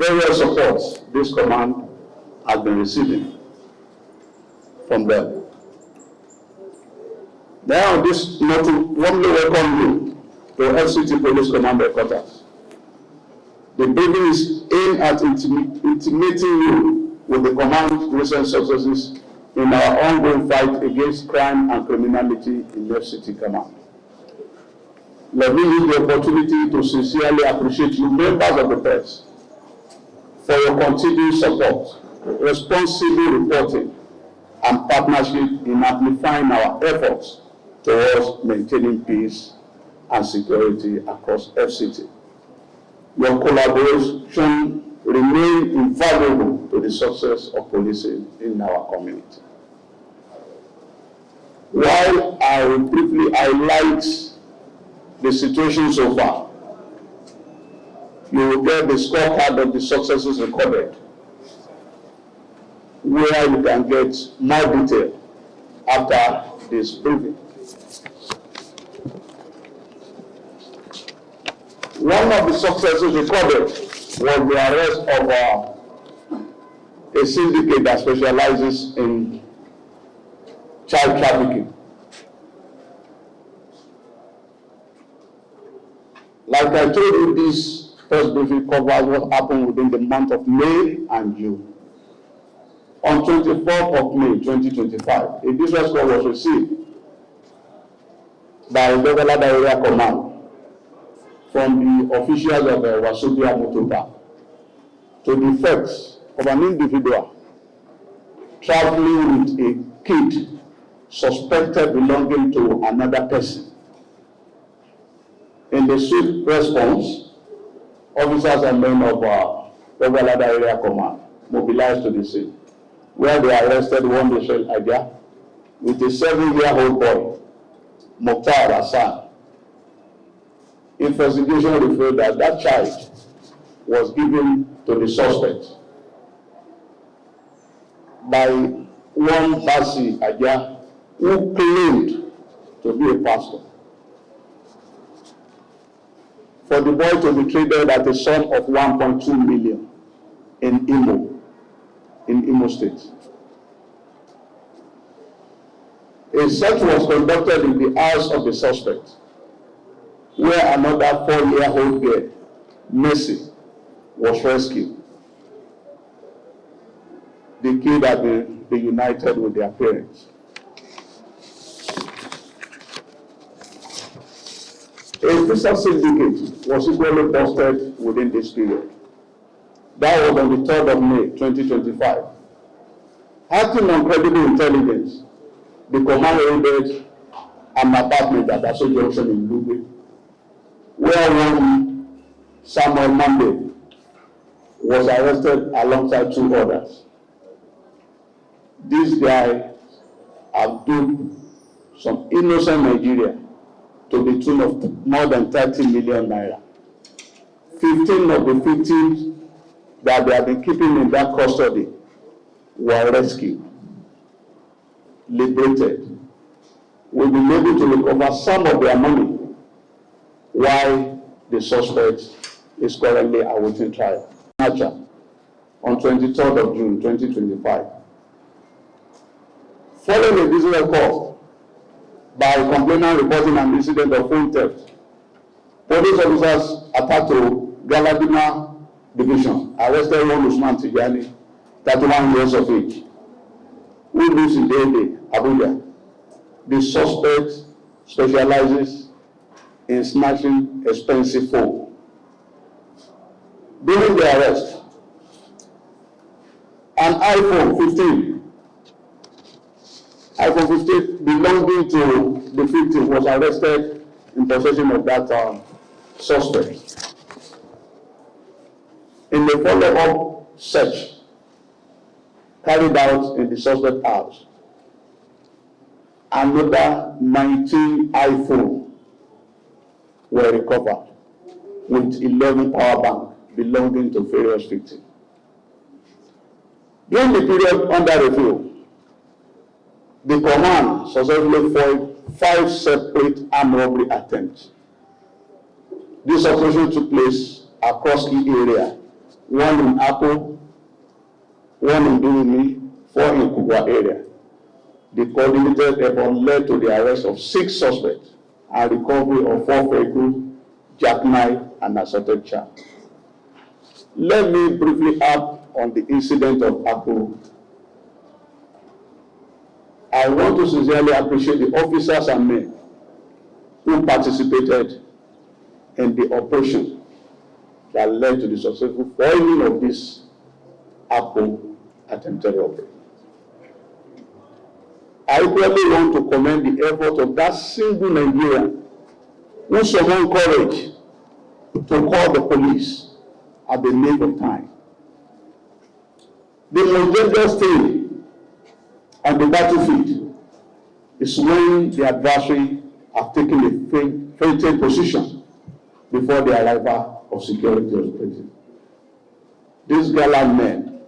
various supports this command has been receiving from them. Now, this note to warmly welcome you to FCT Police Command Headquarters. The briefing is aimed at intimating you with the command's recent successes in our ongoing fight against crime and criminality in FCT Command. Let me use the opportunity to sincerely appreciate you, members of the press, for your continued support, responsible reporting, and partnership in amplifying our efforts towards maintaining peace and security across FCT. Your collaboration remains invaluable to the success of policing in our community. While I will briefly highlight the situation so far, you will get the scorecard of the successes recorded, where you can get more detail after this briefing. One of the successes recorded was the arrest of a syndicate that specializes in child trafficking. Like I told you, this first briefing covers what happened within the month of May and June. On 24th of May 2025, a distress call was received by Dogalada Area Command from the officials of Wasubia Motoba to the effects of an individual traveling with a kid suspected belonging to another person. In the swift response, officers and men of Dogalada Area Command mobilized to the scene, where they arrested one Rachel Aja with a 7-year-old boy, Mokhtar Hassan. Investigation revealed that that child was given to the suspect by one Basi Aja, who claimed to be a pastor, for the boy to be traded at a sum of 1.2 million in Imo State. A search was conducted in the house of the suspect, where another 4-year-old girl, Mercy, was rescued. The kid had been reunited with their parents. A visa syndicate was equally busted within this period. That was on the 3rd of May 2025. Acting on credible intelligence, the command raided an apartment at Aso Junction in Lube, where one Samuel Monday was arrested alongside 2 others. This guy have duped some innocent Nigeria to the tune of more than 30 million naira. 15 of the victims that they have been keeping in that custody were rescued, liberated. We've been able to recover some of their money, while the suspect is currently awaiting trial. On 23rd of June 2025. Following a digital call by a complainant reporting an incident of phone theft, police officers attacked to Galadima Division, arrested one Usman Tijani, 31 years of age, who lives in Dede, Abuja. The suspect specializes in snatching expensive phone. During the arrest, an iPhone 15 belonging to the victim was arrested in possession of that suspect. In the follow-up search carried out in the suspect's house, another 19 iPhones were recovered with 11 power banks belonging to various victims. During the period under review, the command successfully foiled 5 separate armed robbery attempts. This operation took place across key areas 1 in Akko, 1 in Durumi, 4 in Kubwa area. The coordinated effort led to the arrest of 6 suspects and recovery of 4 vehicles, jackknife, and assaulted child. Let me briefly add on the incident of Akko. I want to sincerely appreciate the officers and men who participated in the operation that led to the successful foiling of this Akko attempted robbery. I equally want to commend the effort of that single Nigerian who summoned courage to call the police at the nick of time. The most dangerous thing on the battlefield is when the adversary have taken a fainted position before the arrival of security operatives. These gallant men,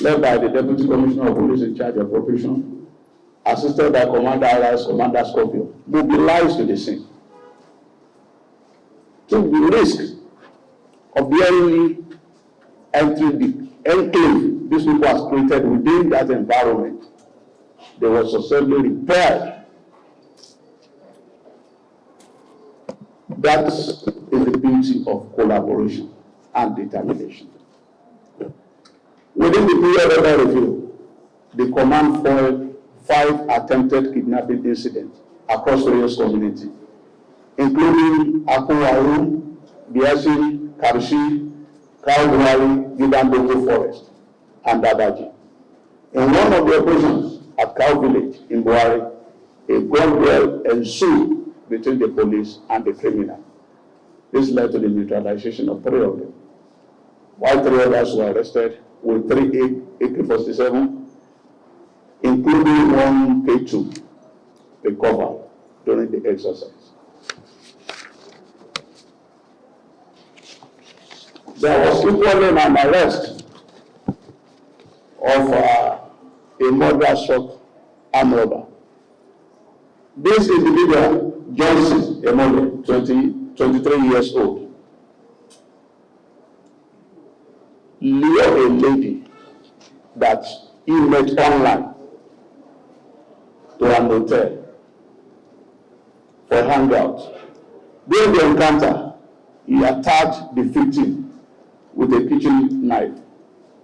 led by the Deputy Commissioner of Police in charge of operation, assisted by Commander Alias, Commander Scorpio, mobilized to the scene, took the risk of daringly entering the enclave these people have created within that environment. They were successfully repaired. That is the beauty of collaboration and determination. Within the period under review, the command foiled 5 attempted kidnapping incidents across various communities, including Akuwaru, Biasi, Karshi, Kaubuhari, Gidamboko Forest, and Dadaji. In one of the operations at Cow Village in Buhari, a gun duel ensued between the police and the criminal. This led to the neutralization of 3 of them, while 3 others were arrested with 3 AK-47, including 1 K2 recovered during the exercise. There was equally an arrest of a murder-struck armed robber. This individual, Johnson Emole, 23 years old, lured a lady that he met online to an hotel for a hangout. During the encounter, he attacked the victim with a kitchen knife,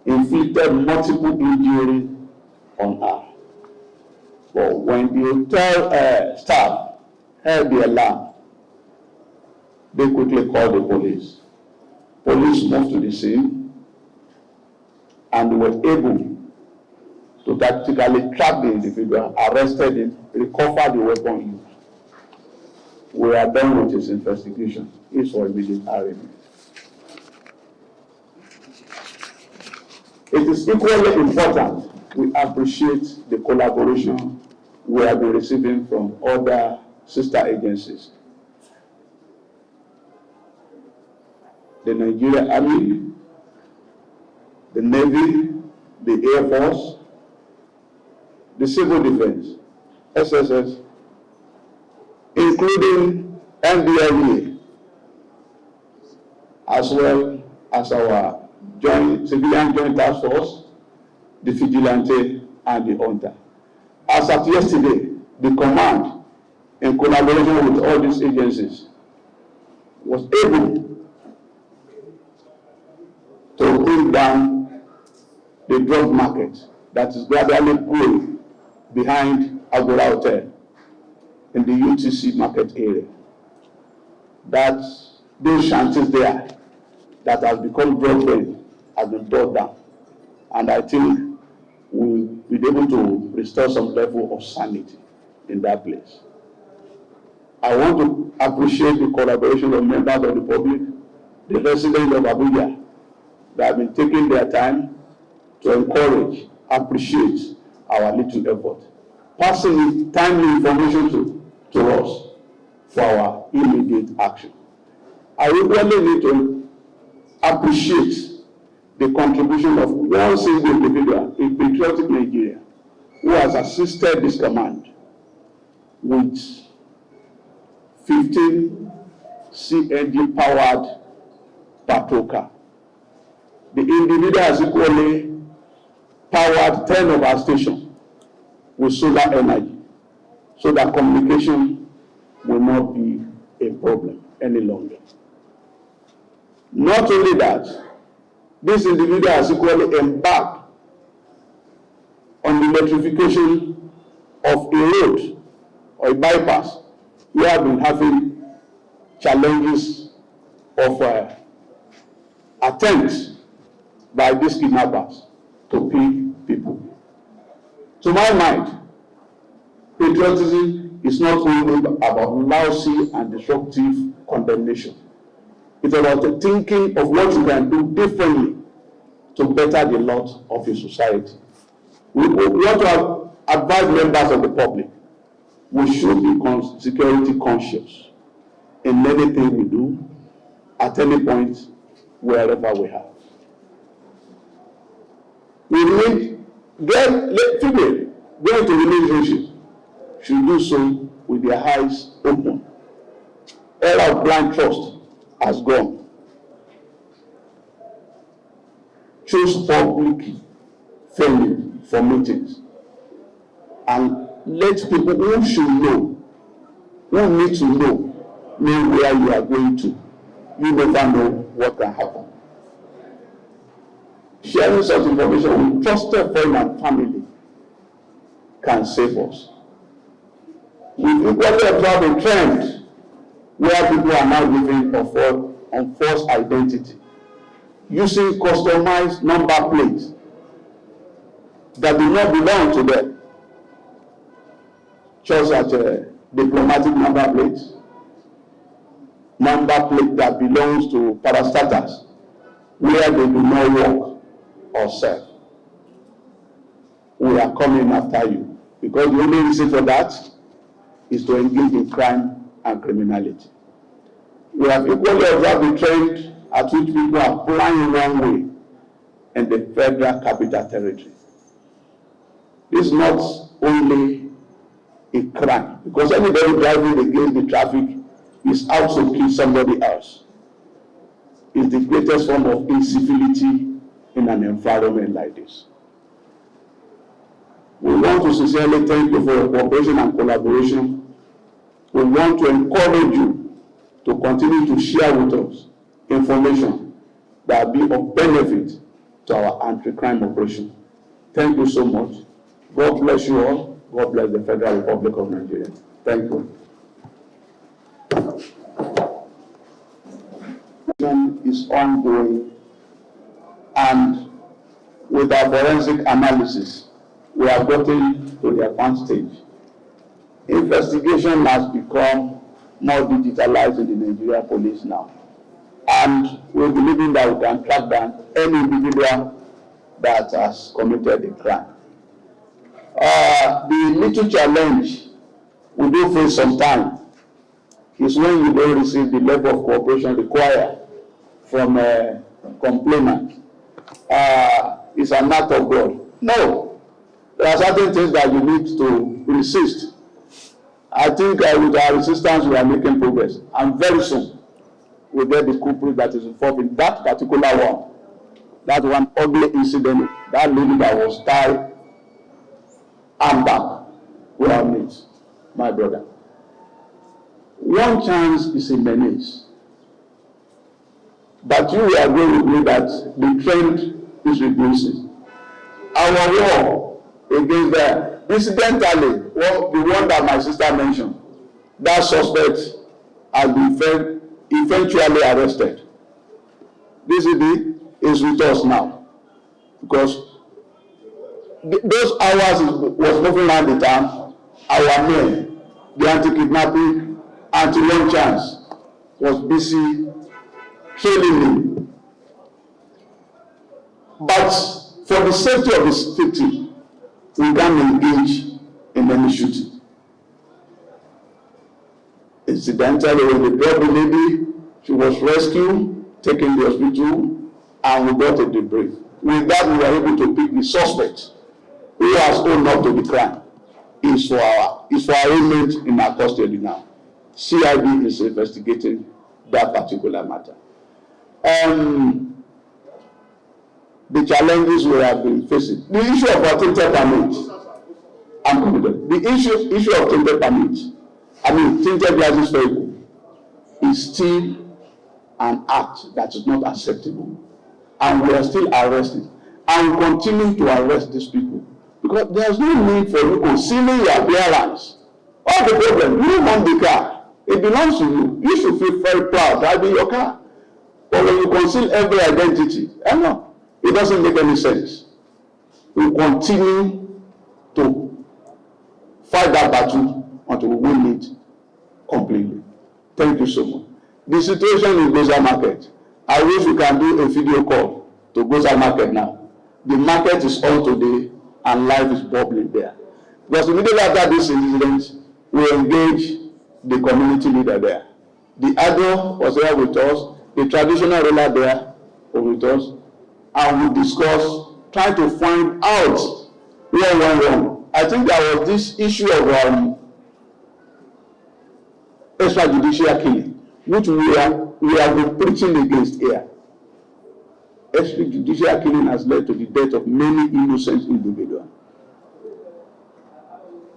inflicted multiple injuries on her. But when the hotel staff heard the alarm, they quickly called the police. Police moved to the scene and were able to tactically trap the individual, arrested him, recovered the weapon used. We are done with his investigation. It's for immediate arraignment. It is equally important we appreciate the collaboration we have been receiving from other sister agencies. The Nigerian Army, the Navy, the Air Force, the Civil Defense, SSS, including NDIA, as well as our civilian joint task force, the vigilante, and the hunter. As of yesterday, the command, in collaboration with all these agencies, was able to bring down the drug market that is gradually growing behind Agora Hotel in the UTC market area. Those shanties there that has become drug den has been brought down. And I think we'll be able to restore some level of sanity in that place. I want to appreciate the collaboration of members of the public, the residents of Abuja, that have been taking their time to encourage, appreciate our little effort, passing timely information to us for our immediate action. I really need to appreciate the contribution of one single individual in patriotic Nigeria who has assisted this command with 15 CNG-powered patrol car. The individual has equally powered 10 of our stations with solar energy, so that communication will not be a problem any longer. Not only that, this individual has equally embarked on the electrification of a road or a bypass. We have been having challenges of attempts by these kidnappers to pick people. To my mind, patriotism is not only about lousy and disruptive condemnation. It's about the thinking of what you can do differently to better the lot of your society. We want to advise members of the public. We should be security conscious in anything we do, at any point, wherever we have. We need female going to relationship should do so with their eyes open. Era of blind trust has gone. Choose public venue for meetings and let people who should know, who need to know where you are going to. You never know what can happen. Sharing such information with trusted friends and family can save us. We've equally observed a trend where people are now living on false identity, using customized number plates that do not belong to them, just as diplomatic number plates, number plate that belongs to parastatals, where they do not work or serve. We are coming after you, because the only reason for that is to engage in crime and criminality. We have equally observed the trend at which people are flying one way in the Federal Capital Territory. This is not only a crime, because anybody driving against the traffic is out to kill somebody else. It's the greatest form of incivility in an environment like this. We want to sincerely thank you for your cooperation and collaboration. We want to encourage you to continue to share with us information that will be of benefit to our anti-crime operation. Thank you so much. God bless you all. God bless the Federal Republic of Nigeria. Thank you. Is ongoing, and with our forensic analysis, we are getting to the advanced stage. Investigation has become more digitalized in the Nigerian police now, and we're believing that we can track down any individual that has committed a crime. The little challenge we do face sometimes is when you don't receive the level of cooperation required from a complainant. It's an act of God. No, there are certain things that you need to resist. I think with our resistance we are making progress, and very soon we'll get the culprit that is involved in that particular one. That one ugly incident, that lady that was tied arm back, we have made, my brother. One chance is a menace. But you are going with me that the trend is reducing. Our war against that, incidentally, the one that my sister mentioned, that suspect has been eventually arrested. This is with us now, because those hours was moving around the town. Our men, the anti-kidnapping, anti-long chance, was busy trailing him. But for the safety of his victim, we can't engage in any shooting. Incidentally, when they brought the lady, she was rescued, taken to the hospital, and we got a debrief. With that, we were able to pick the suspect who has owned up to the crime. Is for our inmate in our custody now. CID is investigating that particular matter. the challenges we have been facing. The issue of our tinted permit, the issue of tinted permit, tinted license vehicle, is still an act that is not acceptable, and we are still arresting and continue to arrest these people because there is no need for you concealing your appearance. All the problem, you want the car, it belongs to you. You should feel very proud driving your car. But when you conceal every identity, no, it doesn't make any sense. We continue to fight that battle until we win it completely. Thank you so much. The situation in Goza Market, I wish we can do a video call to Goza Market now. The market is on today and life is bubbling there. Because immediately after this incident, we engaged the community leader there. The adult was there with us, the traditional ruler there was with us, and we discussed, trying to find out what went wrong. I think there was this issue of extrajudicial killing, which we have been preaching against here. Extrajudicial killing has led to the death of many innocent individuals.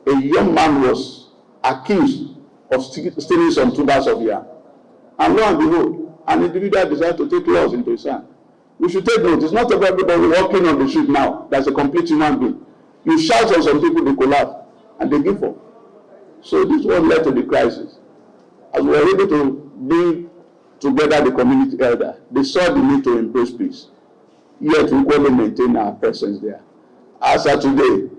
A young man was accused of stealing some tubers of yam, and lo and behold, an individual decided to take laws into his hand. We should take note. It's not everybody walking on the street now that's a complete human being. You shout on some people, they collapse and they give up. So this one led to the crisis. As we were able to bring together the community elder, they saw the need to embrace peace. Yet we couldn't maintain our presence there. As of today,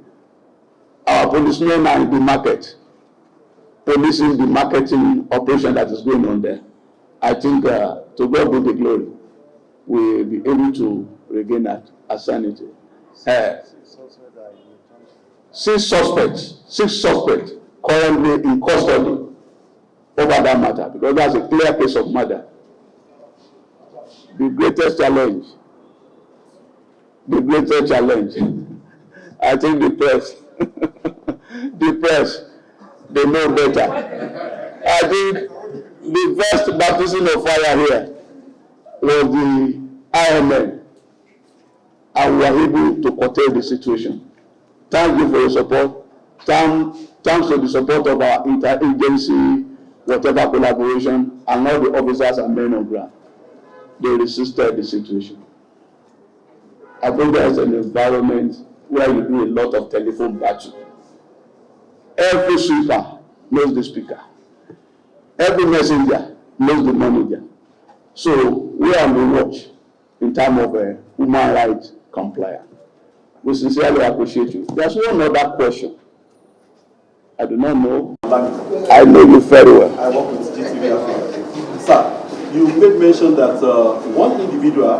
our policemen are in the market, policing the marketing operation that is going on there. I think to God be the glory, we'll be able to regain that sanity. Six suspects currently in custody over that matter, because that's a clear case of murder. The greatest challenge, I think the press, they know better. I think the first baptism of fire here was the IMN, and we were able to curtail the situation. Thank you for your support. Thanks to the support of our interagency, whatever collaboration, and all the officers and men on ground. They resisted the situation. I think there is an environment where you do a lot of telephone battle. Every sweeper knows the speaker. Every messenger knows the manager. So we are on the watch in terms of human rights compliance. We sincerely appreciate you. There's one other question. I do not know. I know you very well. I work with GTV. Sir, you made mention that one individual,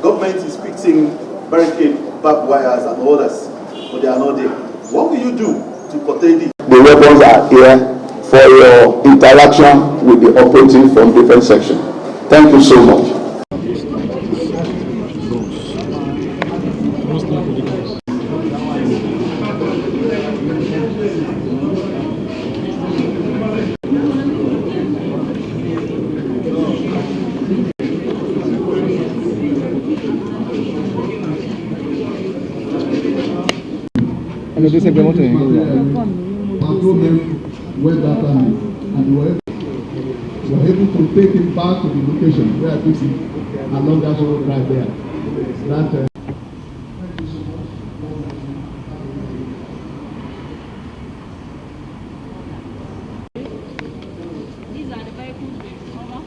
government is fixing barricade, barbed wires and others, but they are not there. What will you do to protect it? The weapons are here for your interaction with the operative from different sections. Thank you so much. Patrol them where that time is, and we were able to take him back to the location where I took him along that road right there. That these are the vehicles we recover.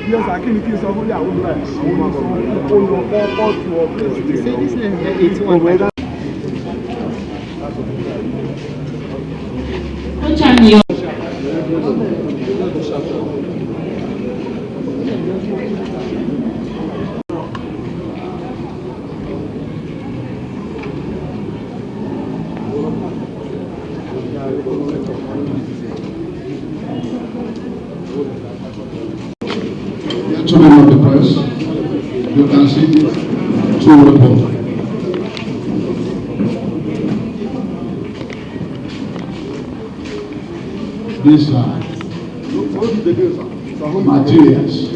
Yes, I can see somebody I would like. Gentlemen of the press, you can see two weapons. these materials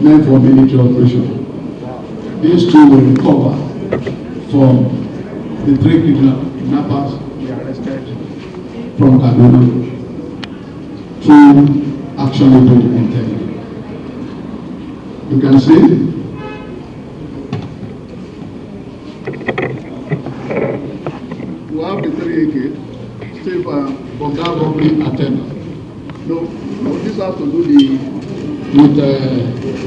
meant for military operation. These two will recover from the 3 kidnappers we arrested from Kaduna to actionable intelligence. You can see we have the 3 AK still from that robbery attendant. No, this has to do with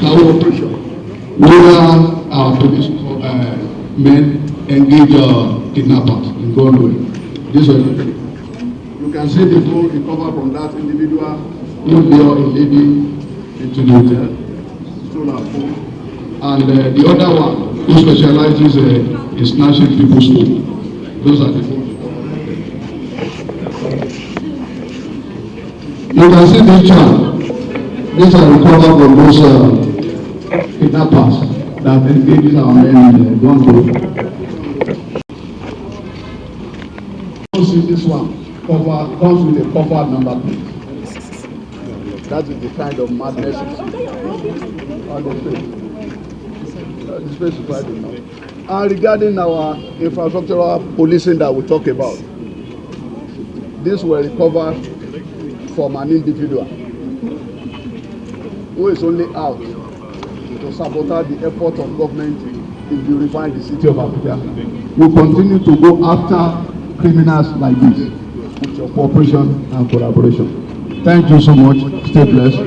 cow operation, where our police men engage kidnappers in Gondwe. This was the 3. You can see the phone recovered from that individual who led a lady into the hotel, stole her phone, and the other one who specializes in snatching people's phone. Those are the phones. You can see the child. These are recovered from those kidnappers that engages our men in Gondwe. See this one comes with a covered number plate. That is the kind of madness on the face. The space is quite enough. And regarding our infrastructural policing that we talk about, this were recovered from an individual who is only out to sabotage the effort of government in beautifying the city of Abuja. We continue to go after criminals like this with your cooperation and collaboration. Thank you so much. Stay blessed.